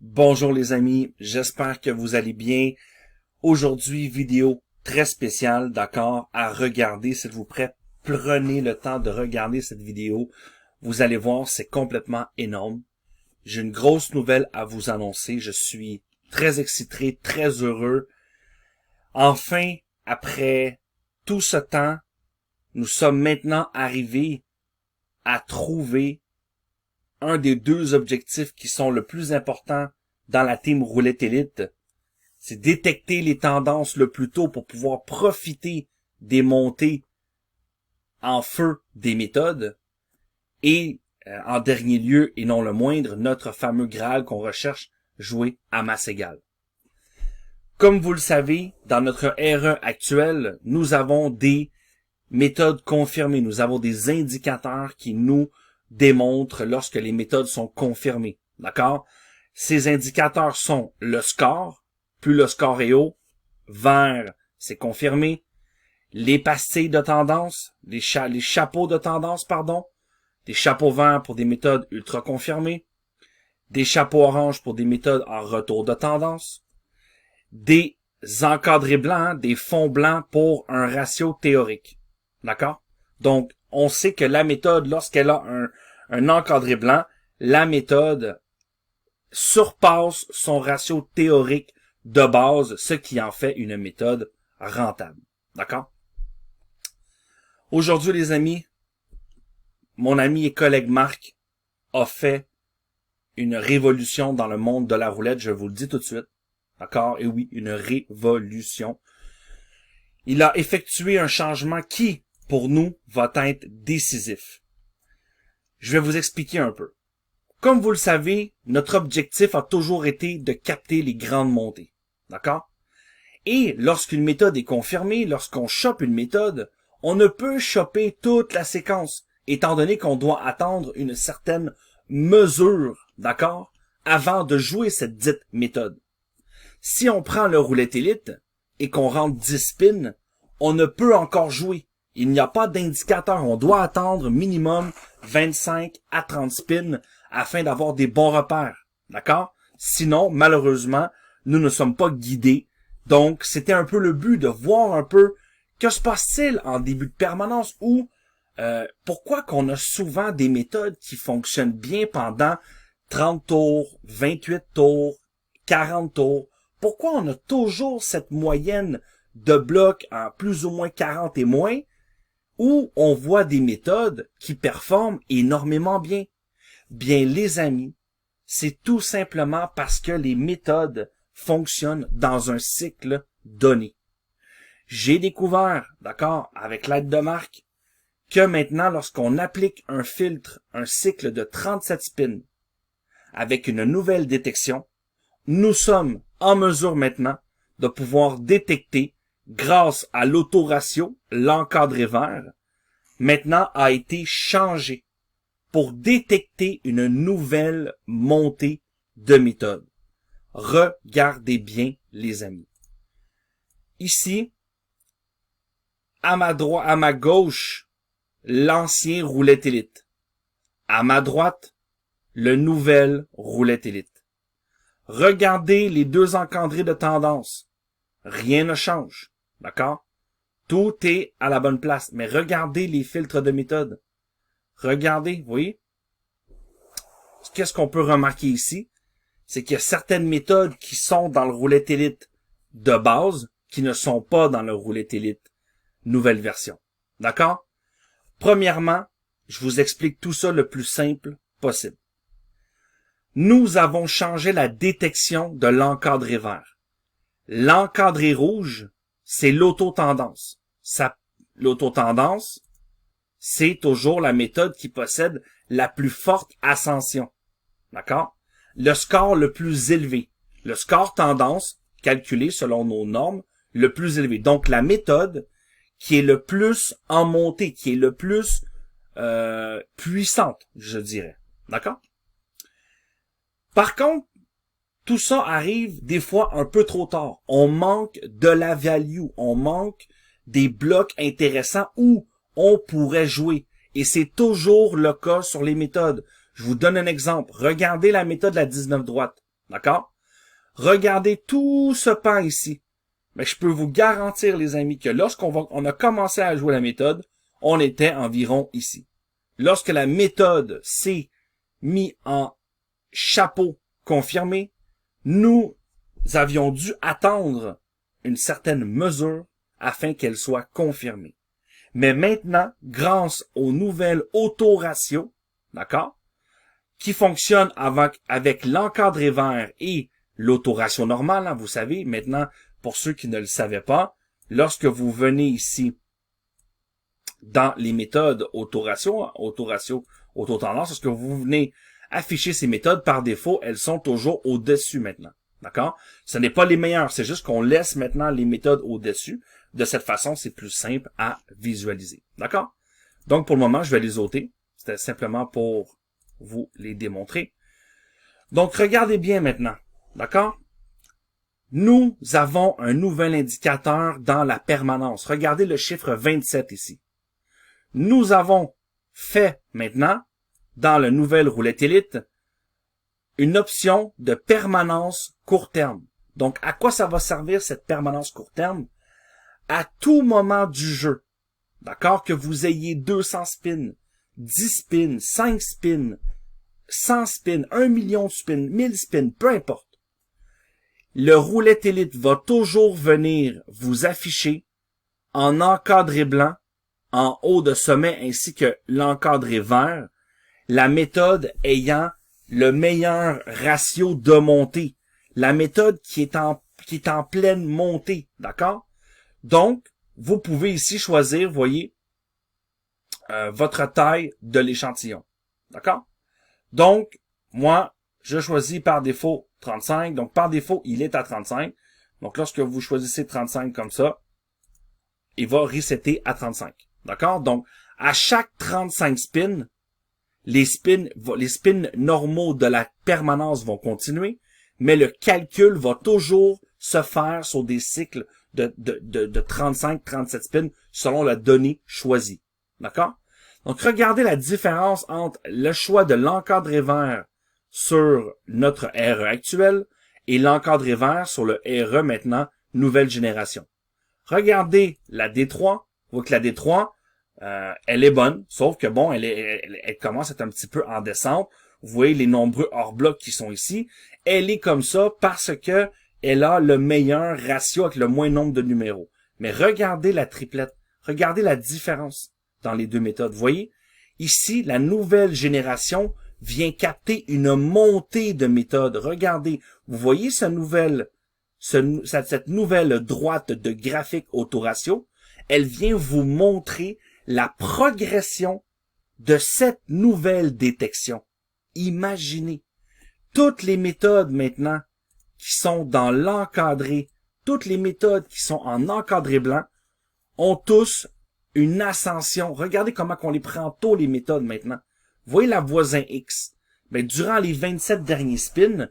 Bonjour les amis, j'espère que vous allez bien. Aujourd'hui, vidéo très spéciale, d'accord, à regarder, s'il vous plaît. Prenez le temps de regarder cette vidéo. Vous allez voir, c'est complètement énorme. J'ai une grosse nouvelle à vous annoncer. Je suis très excité, très heureux. Enfin, après tout ce temps, nous sommes maintenant arrivés à trouver un des deux objectifs qui sont le plus importants dans la team Roulette Élite. C'est détecter les tendances le plus tôt pour pouvoir profiter des montées en feu des méthodes. Et en dernier lieu, et non le moindre, notre fameux Graal qu'on recherche, jouer à masse égale. Comme vous le savez, dans notre RE actuelle, nous avons des méthodes confirmées. Nous avons des indicateurs qui nous démontrent lorsque les méthodes sont confirmées. D'accord? Ces indicateurs sont le score. Plus le score est haut, vert, c'est confirmé. Les pastilles de tendance, les chapeaux de tendance, pardon. Des chapeaux verts pour des méthodes ultra confirmées. Des chapeaux orange pour des méthodes en retour de tendance. Des encadrés blancs, des fonds blancs pour un ratio théorique. D'accord? Donc, on sait que la méthode, lorsqu'elle a un encadré blanc, la méthode surpasse son ratio théorique de base, ce qui en fait une méthode rentable. D'accord? Aujourd'hui, les amis, mon ami et collègue Marc a fait une révolution dans le monde de la roulette, je vous le dis tout de suite. D'accord? Et oui, une révolution. Il a effectué un changement qui, pour nous, va être décisif. Je vais vous expliquer un peu. Comme vous le savez, notre objectif a toujours été de capter les grandes montées. D'accord? Et lorsqu'une méthode est confirmée, lorsqu'on chope une méthode, on ne peut choper toute la séquence, étant donné qu'on doit attendre une certaine mesure, d'accord, avant de jouer cette dite méthode. Si on prend le roulette élite et qu'on rentre 10 spins, on ne peut encore jouer. Il n'y a pas d'indicateur. On doit attendre minimum 25 à 30 spins afin d'avoir des bons repères. D'accord? Sinon, malheureusement, nous ne sommes pas guidés. Donc, c'était un peu le but de voir un peu que se passe-t-il en début de permanence ou pourquoi qu'on a souvent des méthodes qui fonctionnent bien pendant 30 tours, 28 tours, 40 tours. Pourquoi on a toujours cette moyenne de blocs en plus ou moins 40 et moins où on voit des méthodes qui performent énormément bien? Bien, les amis, c'est tout simplement parce que les méthodes fonctionnent dans un cycle donné. J'ai découvert, d'accord, avec l'aide de Marc, que maintenant, lorsqu'on applique un filtre, un cycle de 37 spins, avec une nouvelle détection, nous sommes en mesure maintenant de pouvoir détecter, grâce à l'autoratio, l'encadré vert, maintenant a été changé pour détecter une nouvelle montée de méthode. Regardez bien, les amis. Ici, à ma gauche, l'ancien roulette élite. À ma droite, le nouvel roulette élite. Regardez les deux encadrés de tendance. Rien ne change. D'accord? Tout est à la bonne place. Mais regardez les filtres de méthode. Regardez, vous voyez? Qu'est-ce qu'on peut remarquer ici? C'est qu'il y a certaines méthodes qui sont dans le roulette élite de base, qui ne sont pas dans le roulette élite nouvelle version. D'accord? Premièrement, je vous explique tout ça le plus simple possible. Nous avons changé la détection de l'encadré vert. L'encadré rouge, c'est l'autotendance. L'autotendance, c'est toujours la méthode qui possède la plus forte ascension. D'accord? Le score le plus élevé. Le score tendance, calculé selon nos normes, le plus élevé. Donc, la méthode qui est le plus en montée, qui est le plus puissante, je dirais. D'accord? Par contre, tout ça arrive des fois un peu trop tard. On manque de la value, on manque des blocs intéressants où on pourrait jouer. Et c'est toujours le cas sur les méthodes. Je vous donne un exemple. Regardez la méthode de la 19 droite. D'accord? Regardez tout ce pan ici. Mais je peux vous garantir, les amis, que on a commencé à jouer la méthode, on était environ ici. Lorsque la méthode s'est mise en chapeau confirmé, nous avions dû attendre une certaine mesure afin qu'elle soit confirmée. Mais maintenant, grâce aux nouvelles autoratios, d'accord, qui fonctionnent avec l'encadré vert et l'autoratio normale, hein, vous savez, maintenant, pour ceux qui ne le savaient pas, lorsque vous venez ici dans les méthodes autoratio, autotendance, lorsque vous venez afficher ces méthodes, par défaut, elles sont toujours au-dessus maintenant. D'accord? Ce n'est pas les meilleures, c'est juste qu'on laisse maintenant les méthodes au-dessus. De cette façon, c'est plus simple à visualiser. D'accord? Donc, pour le moment, je vais les ôter. C'était simplement pour vous les démontrer. Donc, regardez bien maintenant. D'accord? Nous avons un nouvel indicateur dans la permanence. Regardez le chiffre 27 ici. Nous avons fait maintenant, dans le nouvel roulette élite, une option de permanence court terme. Donc, à quoi ça va servir cette permanence court terme? À tout moment du jeu, d'accord, que vous ayez 200 spins, 10 spins, 5 spins, 100 spins, 1 million de spins, 1000 spins, peu importe. Le roulette élite va toujours venir vous afficher en encadré blanc, en haut de sommet, ainsi que l'encadré vert, la méthode ayant le meilleur ratio de montée. La méthode qui est en pleine montée, d'accord? Donc, vous pouvez ici choisir, voyez, votre taille de l'échantillon. D'accord? Donc, moi, je choisis par défaut 35. Donc, par défaut, il est à 35. Donc, lorsque vous choisissez 35 comme ça, il va resetter à 35. D'accord? Donc, à chaque 35 spins, les spins normaux de la permanence vont continuer, mais le calcul va toujours se faire sur des cycles de 35-37 spins selon la donnée choisie. D'accord? Donc, regardez la différence entre le choix de l'encadré vert sur notre RE actuel et l'encadré vert sur le RE maintenant, nouvelle génération. Regardez la D3. Vous voyez que la D3, elle est bonne, sauf que bon, elle commence à être un petit peu en descente. Vous voyez les nombreux hors-blocs qui sont ici. Elle est comme ça parce que elle a le meilleur ratio avec le moins nombre de numéros. Mais regardez la triplette. Regardez la différence dans les deux méthodes. Vous voyez, ici, la nouvelle génération vient capter une montée de méthodes. Regardez, vous voyez cette nouvelle droite de graphique autoratio. Elle vient vous montrer la progression de cette nouvelle détection. Imaginez, toutes les méthodes maintenant qui sont dans l'encadré, toutes les méthodes qui sont en encadré blanc ont tous une ascension. Regardez comment on les prend tôt, les méthodes maintenant. Vous voyez la voisin X. Mais durant les 27 derniers spins,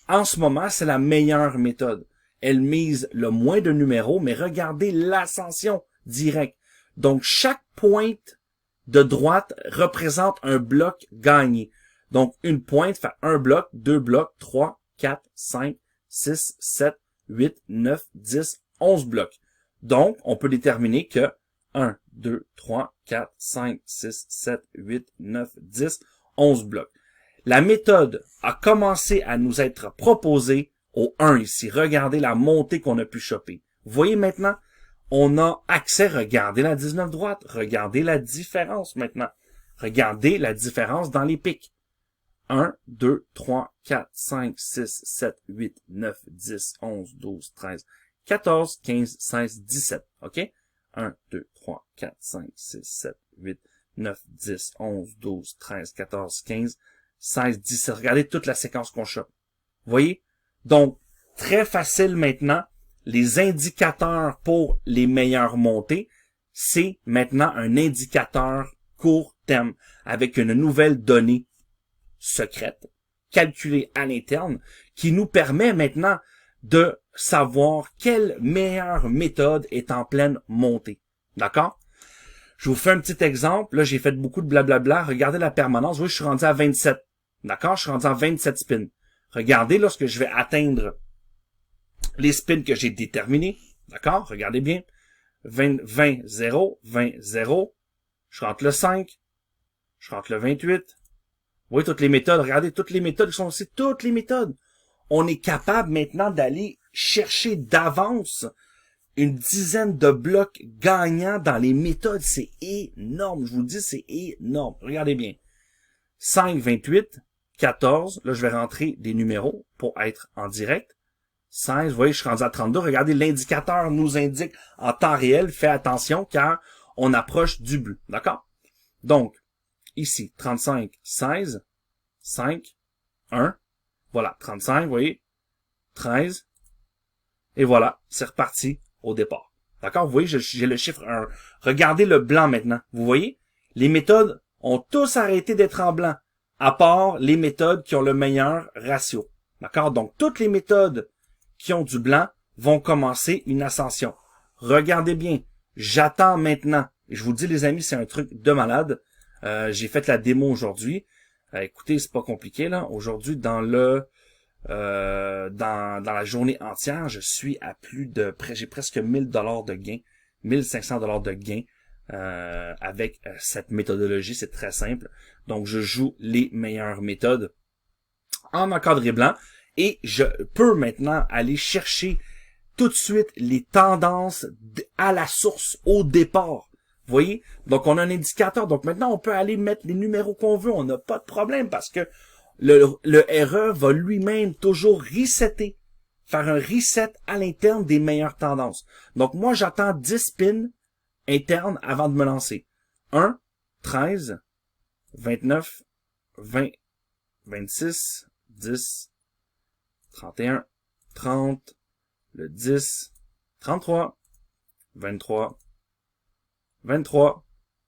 en ce moment, c'est la meilleure méthode. Elle mise le moins de numéros, mais regardez l'ascension directe. Donc, chaque pointe de droite représente un bloc gagné. Donc, une pointe fait un bloc, 2 blocs, 3, 4, 5, 6, 7, 8, 9, 10, 11 blocs. Donc, on peut déterminer que 1, 2, 3, 4, 5, 6, 7, 8, 9, 10, 11 blocs. La méthode a commencé à nous être proposée au 1 ici. Regardez la montée qu'on a pu choper. Vous voyez maintenant, on a accès, regardez la 19 droite, regardez la différence maintenant. Regardez la différence dans les pics. 1, 2, 3, 4, 5, 6, 7, 8, 9, 10, 11, 12, 13, 14, 15, 16, 17. OK? 1, 2, 3, 4, 5, 6, 7, 8, 9, 10, 11, 12, 13, 14, 15, 16, 17. Regardez toute la séquence qu'on chope. Vous voyez? Donc, très facile maintenant. Les indicateurs pour les meilleures montées, c'est maintenant un indicateur court terme avec une nouvelle donnée secrète, calculée à l'interne, qui nous permet maintenant de savoir quelle meilleure méthode est en pleine montée. D'accord? Je vous fais un petit exemple. Là, j'ai fait beaucoup de blablabla. Regardez la permanence. Vous voyez, je suis rendu à 27. D'accord? Je suis rendu à 27 spins. Regardez lorsque je vais atteindre les spins que j'ai déterminés. D'accord? Regardez bien. 20, 20, 0, 20, 0. Je rentre le 5. Je rentre le 28. Vous voyez toutes les méthodes. Regardez, toutes les méthodes sont aussi toutes les méthodes. On est capable maintenant d'aller chercher d'avance une dizaine de blocs gagnants dans les méthodes. C'est énorme. Je vous le dis, c'est énorme. Regardez bien. 5, 28, 14. Là, je vais rentrer des numéros pour être en direct. 16, vous voyez, je suis rendu à 32. Regardez, l'indicateur nous indique en temps réel. Fais attention car on approche du but. D'accord? Donc, ici, 35, 16, 5, 1. Voilà, 35, vous voyez, 13. Et voilà, c'est reparti au départ. D'accord? Vous voyez, j'ai le chiffre 1. Regardez le blanc maintenant. Vous voyez? Les méthodes ont tous arrêté d'être en blanc, à part les méthodes qui ont le meilleur ratio. D'accord? Donc, toutes les méthodes qui ont du blanc vont commencer une ascension. Regardez bien. J'attends maintenant. Et je vous dis, les amis, c'est un truc de malade. J'ai fait la démo aujourd'hui. Écoutez, c'est pas compliqué, là. Aujourd'hui, dans la journée entière, je suis à j'ai presque 1000 $ de gain, 1500 $ de gain, avec cette méthodologie. C'est très simple. Donc, je joue les meilleures méthodes en encadré blanc et je peux maintenant aller chercher tout de suite les tendances à la source, au départ. Vous voyez? Donc, on a un indicateur. Donc, maintenant, on peut aller mettre les numéros qu'on veut. On n'a pas de problème parce que le RE va lui-même toujours resetter, faire un reset à l'interne des meilleures tendances. Donc, moi, j'attends 10 spins internes avant de me lancer. 1, 13, 29, 20, 26, 10, 31, 30, le 10, 33, 23, 23.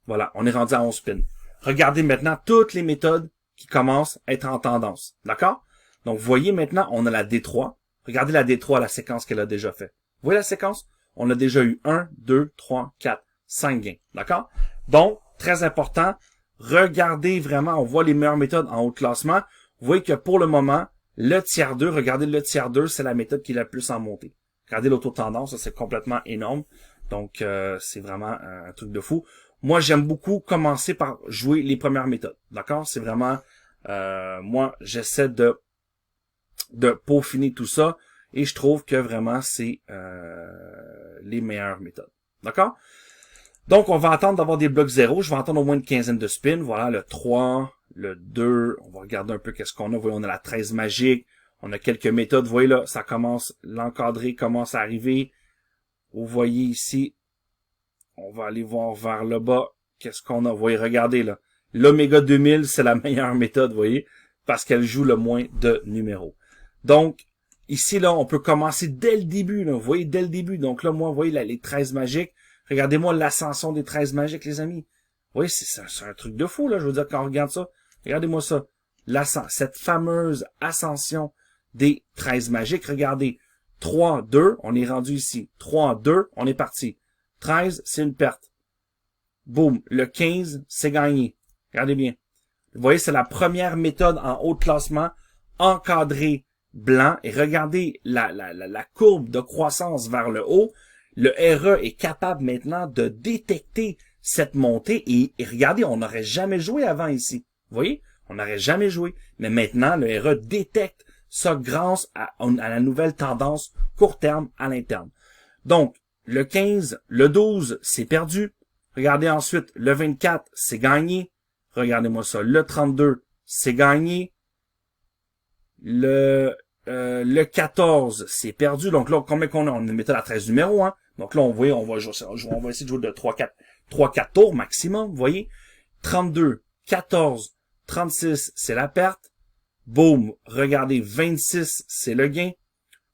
Voilà, on est rendu à 11 spins. Regardez maintenant toutes les méthodes qui commencent à être en tendance. D'accord? Donc, vous voyez maintenant, on a la D3. Regardez la D3, la séquence qu'elle a déjà fait. Vous voyez la séquence? On a déjà eu 1, 2, 3, 4, 5 gains. D'accord? Donc, très important, regardez vraiment, on voit les meilleures méthodes en haut de classement. Vous voyez que pour le moment, le tiers 2, regardez le tiers 2, c'est la méthode qui est la plus en montée. Regardez l'auto-tendance, ça c'est complètement énorme. Donc, c'est vraiment un truc de fou. Moi, j'aime beaucoup commencer par jouer les premières méthodes. D'accord? C'est vraiment... moi, j'essaie de peaufiner tout ça. Et je trouve que vraiment, c'est les meilleures méthodes. D'accord? Donc, on va attendre d'avoir des blocs 0. Je vais attendre au moins une quinzaine de spins. Voilà, le 3, le 2. On va regarder un peu qu'est-ce qu'on a. Vous voyez, on a la 13 magique. On a quelques méthodes. Vous voyez là, ça commence, l'encadré commence à arriver. Vous voyez ici, on va aller voir vers le bas. Qu'est-ce qu'on a? Vous voyez, regardez là. L'Oméga 2000, c'est la meilleure méthode, vous voyez, parce qu'elle joue le moins de numéros. Donc, ici, là, on peut commencer dès le début, là. Vous voyez, dès le début. Donc là, moi, vous voyez, là, les 13 magiques. Regardez-moi l'ascension des 13 magiques, les amis. Vous voyez, c'est un truc de fou, là. Je veux dire, quand on regarde ça, regardez-moi ça. Cette fameuse ascension des 13 magiques. Regardez. 3, 2, on est rendu ici. 3, 2, on est parti. 13, c'est une perte. Boum. Le 15, c'est gagné. Regardez bien. Vous voyez, c'est la première méthode en haut de classement, encadré blanc. Et regardez la courbe de croissance vers le haut. Le RE est capable maintenant de détecter cette montée. Et regardez, on n'aurait jamais joué avant ici. Vous voyez? On n'aurait jamais joué. Mais maintenant, le RE détecte ça grâce à la nouvelle tendance court terme à l'interne. Donc, le 15, le 12, c'est perdu. Regardez ensuite, le 24, c'est gagné. Regardez-moi ça. Le 32, c'est gagné. Le 14, c'est perdu. Donc là, combien qu'on a? On a une méthode à 13 numéros, hein. Donc là, on va essayer de jouer de 3-4 tours maximum, vous voyez. 32, 14, 36, c'est la perte. Boum, regardez, 26, c'est le gain.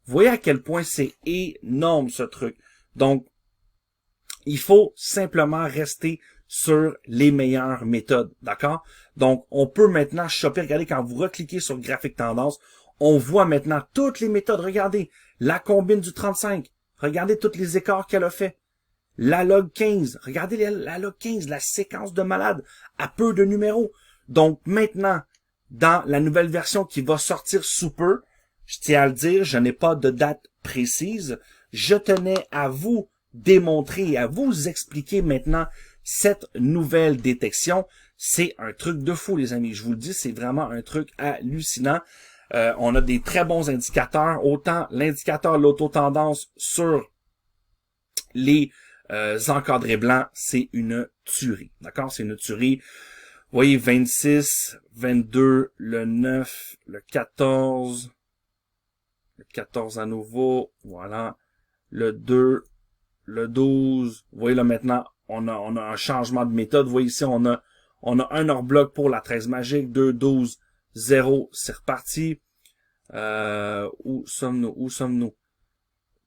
Vous voyez à quel point c'est énorme ce truc. Donc, il faut simplement rester sur les meilleures méthodes, d'accord? Donc, on peut maintenant choper, regardez, quand vous recliquez sur graphique tendance, on voit maintenant toutes les méthodes. Regardez, la combine du 35. Regardez tous les écarts qu'elle a fait. La log 15. Regardez la log 15, la séquence de malade à peu de numéros. Donc, maintenant, dans la nouvelle version qui va sortir sous peu. Je tiens à le dire, je n'ai pas de date précise. Je tenais à vous démontrer, à vous expliquer maintenant cette nouvelle détection. C'est un truc de fou, les amis. Je vous le dis, c'est vraiment un truc hallucinant. On a des très bons indicateurs, autant l'indicateur l'autotendance sur les encadrés blancs, c'est une tuerie. D'accord? C'est une tuerie. Vous voyez, 26, 22, le 9, le 14, le 14 à nouveau, voilà, le 2, le 12. Vous voyez là maintenant, on a un changement de méthode. Vous voyez ici, on a un heure bloc pour la 13 magique, 2, 12, 0, c'est reparti. Où sommes-nous?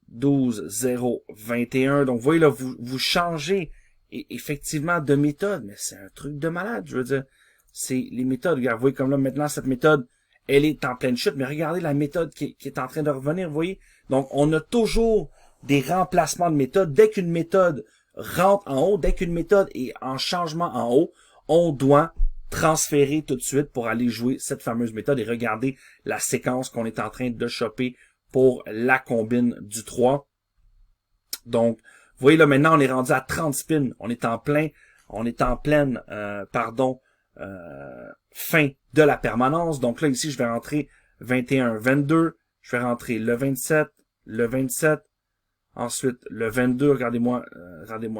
12, 0, 21. Donc, vous voyez là, vous changez effectivement de méthode, mais c'est un truc de malade, je veux dire. C'est les méthodes. Regarde, vous voyez comme là, maintenant, cette méthode, elle est en pleine chute, mais regardez la méthode qui est en train de revenir, vous voyez. Donc, on a toujours des remplacements de méthode. Dès qu'une méthode rentre en haut, dès qu'une méthode est en changement en haut, on doit transférer tout de suite pour aller jouer cette fameuse méthode et regarder la séquence qu'on est en train de choper pour la combine du 3. Donc, vous voyez là, maintenant, on est rendu à 30 spins. On est en pleine, fin de la permanence. Donc là, ici, je vais rentrer 21, 22. Je vais rentrer le 27, le 27. Ensuite, le 22, regardez-moi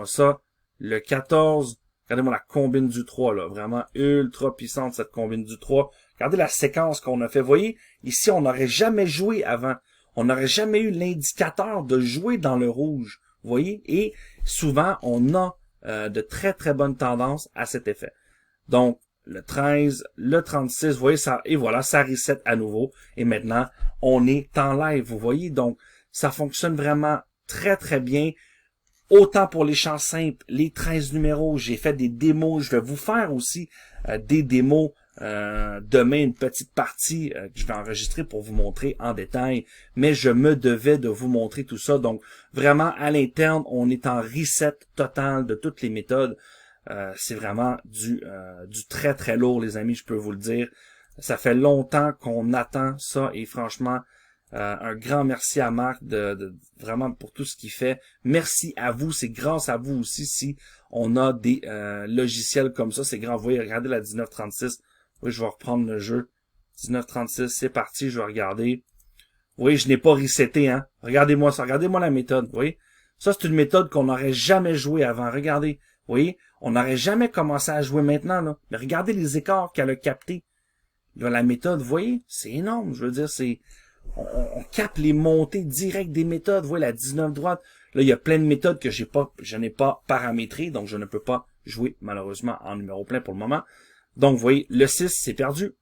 ça. Le 14, regardez-moi la combine du 3, là. Vraiment ultra puissante, cette combine du 3. Regardez la séquence qu'on a fait. Vous voyez, ici, on n'aurait jamais joué avant. On n'aurait jamais eu l'indicateur de jouer dans le rouge. Vous voyez? Et souvent, on a de très, très bonnes tendances à cet effet. Donc, le 13, le 36, vous voyez ça, et voilà, ça reset à nouveau. Et maintenant, on est en live, vous voyez? Donc, ça fonctionne vraiment très, très bien. Autant pour les chants simples, les 13 numéros, j'ai fait des démos. Je vais vous faire aussi des démos demain, une petite partie que je vais enregistrer pour vous montrer en détail. Mais je me devais de vous montrer tout ça. Donc, vraiment, à l'interne, on est en reset total de toutes les méthodes. C'est vraiment du très, très lourd, les amis, je peux vous le dire. Ça fait longtemps qu'on attend ça et franchement, un grand merci à Marc de vraiment pour tout ce qu'il fait. Merci à vous, c'est grâce à vous aussi si on a des logiciels comme ça. C'est grand. Vous voyez, regardez la 1936. Oui, je vais reprendre le jeu. 1936, c'est parti, je vais regarder. Vous voyez, je n'ai pas reseté, hein. Regardez-moi ça, regardez-moi la méthode, vous voyez. Ça, c'est une méthode qu'on n'aurait jamais joué avant. Regardez, vous voyez, on n'aurait jamais commencé à jouer maintenant, là. Mais regardez les écarts qu'elle a captés. Là, la méthode, vous voyez, c'est énorme. Je veux dire, c'est... On capte les montées directes des méthodes. Vous voyez, la 19 droite. Là, il y a plein de méthodes que je n'ai pas paramétrées, donc je ne peux pas jouer, malheureusement, en numéro plein pour le moment. Donc, vous voyez, le 6, c'est perdu.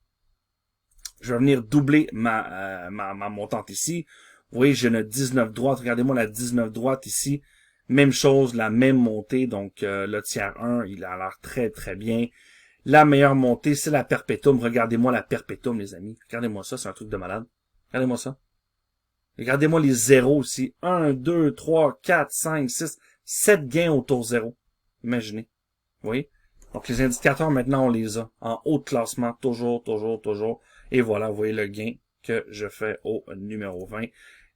Je vais venir doubler ma montante ici. Vous voyez, j'ai une 19 droite. Regardez-moi la 19 droite ici. Même chose, la même montée. Donc, le tiers 1, il a l'air très, très bien. La meilleure montée, c'est la perpétuum. Regardez-moi la perpétuum, les amis. Regardez-moi ça, c'est un truc de malade. Regardez-moi ça. Regardez-moi les zéros ici. 1, 2, 3, 4, 5, 6, 7 gains au tour 0. Imaginez. Vous voyez? Donc, les indicateurs, maintenant, on les a. En haut de classement, toujours, toujours, toujours. Et voilà, vous voyez le gain que je fais au numéro 20.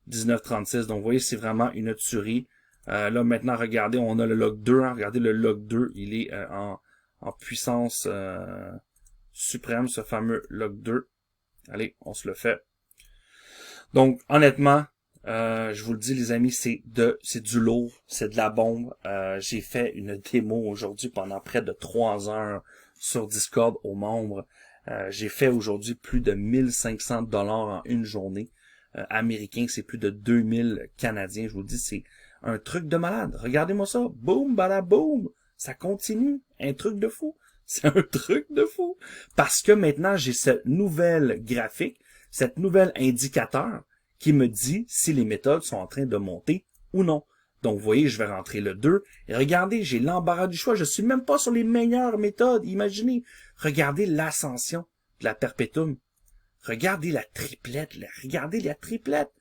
19,36. Donc, vous voyez, c'est vraiment une tuerie. Là, maintenant, regardez, on a le log 2. Hein. Regardez, le log 2, il est en puissance suprême, ce fameux log 2. Allez, on se le fait. Donc, honnêtement, je vous le dis, les amis, c'est du lourd, c'est de la bombe. J'ai fait une démo aujourd'hui pendant près de 3 heures sur Discord aux membres. J'ai fait aujourd'hui plus de 1500 $ en une journée. Américain, c'est plus de 2000 Canadiens. Je vous le dis, c'est un truc de malade. Regardez-moi ça. Boum, bada, boum. Ça continue. Un truc de fou. C'est un truc de fou. Parce que maintenant, j'ai cette nouvelle graphique, cette nouvelle indicateur qui me dit si les méthodes sont en train de monter ou non. Donc, vous voyez, je vais rentrer le 2. Et regardez, j'ai l'embarras du choix. Je suis même pas sur les meilleures méthodes. Imaginez. Regardez l'ascension de la perpétuum. Regardez la triplette. Regardez la triplette.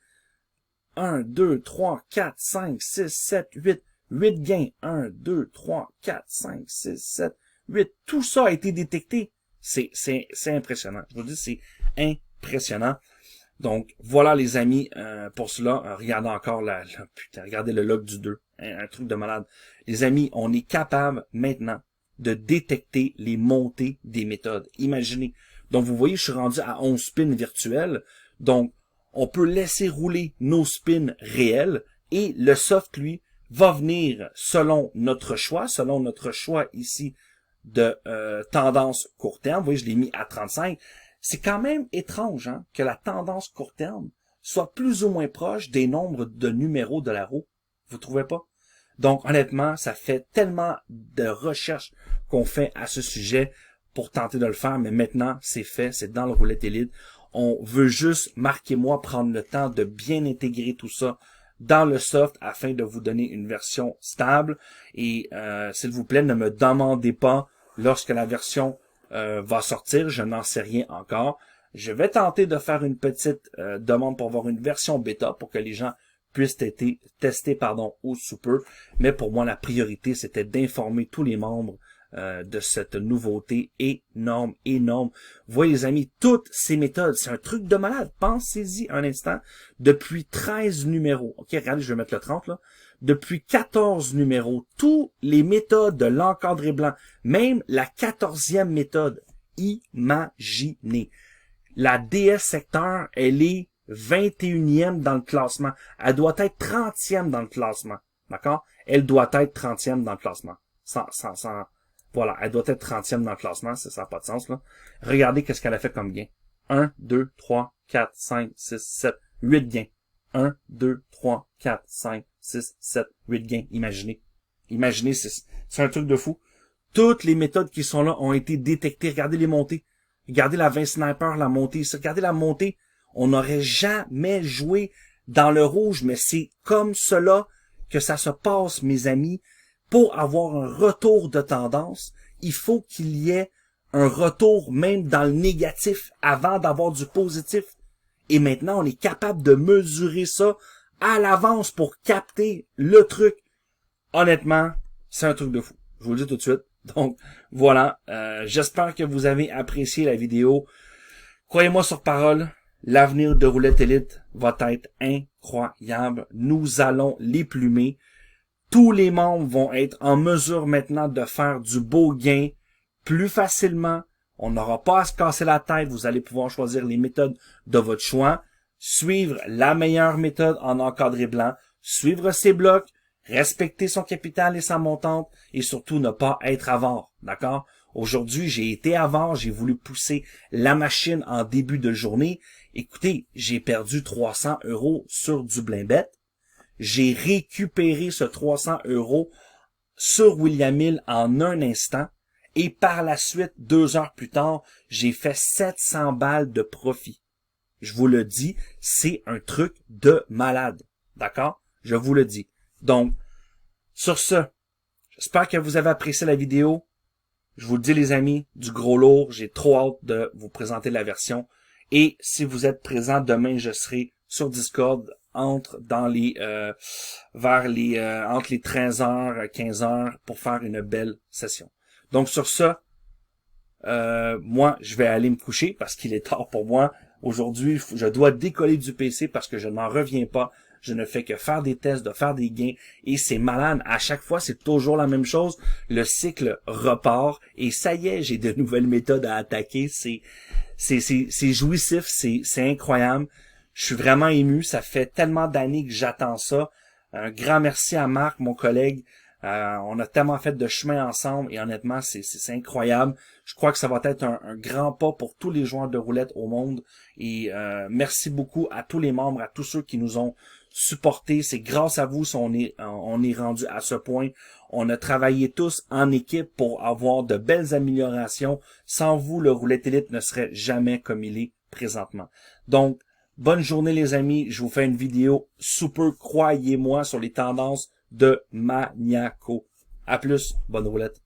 1, 2, 3, 4, 5, 6, 7, 8. 8 gains. 1, 2, 3, 4, 5, 6, 7, 8. Tout ça a été détecté. C'est impressionnant. Je vous dis, c'est impressionnant. Donc, voilà les amis, pour cela, regardez encore putain, regardez le log du 2, un truc de malade. Les amis, on est capable maintenant de détecter les montées des méthodes. Imaginez. Donc, vous voyez, je suis rendu à 11 spins virtuels. Donc, on peut laisser rouler nos spins réels et le soft, lui, va venir selon notre choix ici de tendance court terme. Vous voyez, je l'ai mis à 35. C'est quand même étrange hein, que la tendance court terme soit plus ou moins proche des nombres de numéros de la roue. Vous trouvez pas? Donc, honnêtement, ça fait tellement de recherches qu'on fait à ce sujet pour tenter de le faire, mais maintenant, c'est fait, c'est dans le Roulette Elite. On veut juste, marquez-moi, prendre le temps de bien intégrer tout ça dans le soft afin de vous donner une version stable. Et s'il vous plaît, ne me demandez pas lorsque la version va sortir, je n'en sais rien encore. Je vais tenter de faire une petite demande pour avoir une version bêta pour que les gens puissent tester ou sous peu. Mais pour moi, la priorité, c'était d'informer tous les membres de cette nouveauté énorme. Vous voyez les amis, toutes ces méthodes, c'est un truc de malade. Pensez-y un instant. Depuis 13 numéros, ok, regardez, je vais mettre le 30 là. Depuis 14 numéros, tous les méthodes de l'encadré blanc, même la 14e méthode, imaginez. La DS secteur, elle est 21e dans le classement. Elle doit être 30e dans le classement. D'accord? Elle doit être 30e dans le classement. Voilà, elle doit être 30e dans le classement, ça n'a pas de sens, là. Regardez qu'est-ce qu'elle a fait comme gain. 1, 2, 3, 4, 5, 6, 7, 8 gains. 1, 2, 3, 4, 5, 6, 7, 8 gains. Imaginez. Imaginez, c'est un truc de fou. Toutes les méthodes qui sont là ont été détectées. Regardez les montées. Regardez la 20 sniper, la montée. Regardez la montée. On n'aurait jamais joué dans le rouge, mais c'est comme cela que ça se passe, mes amis. Pour avoir un retour de tendance, il faut qu'il y ait un retour même dans le négatif avant d'avoir du positif. Et maintenant, on est capable de mesurer ça à l'avance pour capter le truc. Honnêtement, c'est un truc de fou. Je vous le dis tout de suite. Donc, voilà. J'espère que vous avez apprécié la vidéo. Croyez-moi sur parole, l'avenir de Roulette Elite va être incroyable. Nous allons les plumer. Tous les membres vont être en mesure maintenant de faire du beau gain plus facilement. On n'aura pas à se casser la tête. Vous allez pouvoir choisir les méthodes de votre choix, suivre la meilleure méthode en encadré blanc, suivre ses blocs, respecter son capital et sa montante et surtout ne pas être avare. D'accord? Aujourd'hui, j'ai été avare, j'ai voulu pousser la machine en début de journée. Écoutez, j'ai perdu 300 € sur du blind-bet. J'ai récupéré ce 300 € sur William Hill en un instant. Et par la suite, 2 heures plus tard, j'ai fait 700 balles de profit. Je vous le dis, c'est un truc de malade. D'accord? Je vous le dis. Donc, sur ce, j'espère que vous avez apprécié la vidéo. Je vous le dis les amis, du gros lourd. J'ai trop hâte de vous présenter la version. Et si vous êtes présent demain, je serai sur Discord entre les 13h, 15h pour faire une belle session. Donc sur ce, moi je vais aller me coucher parce qu'il est tard pour moi. Aujourd'hui, je dois décoller du PC parce que je n'en reviens pas. Je ne fais que faire des tests, de faire des gains et c'est malade. À chaque fois, c'est toujours la même chose. Le cycle repart et ça y est, j'ai de nouvelles méthodes à attaquer. C'est jouissif, c'est incroyable. Je suis vraiment ému. Ça fait tellement d'années que j'attends ça. Un grand merci à Marc, mon collègue. On a tellement fait de chemin ensemble et honnêtement, c'est incroyable. Je crois que ça va être un grand pas pour tous les joueurs de roulette au monde. Et merci beaucoup à tous les membres, à tous ceux qui nous ont supportés. C'est grâce à vous si on est rendu à ce point. On a travaillé tous en équipe pour avoir de belles améliorations. Sans vous, le Roulette Elite ne serait jamais comme il est présentement. Donc, bonne journée les amis. Je vous fais une vidéo sous peu, croyez-moi, sur les tendances de Maniaco. À plus, bonne roulette.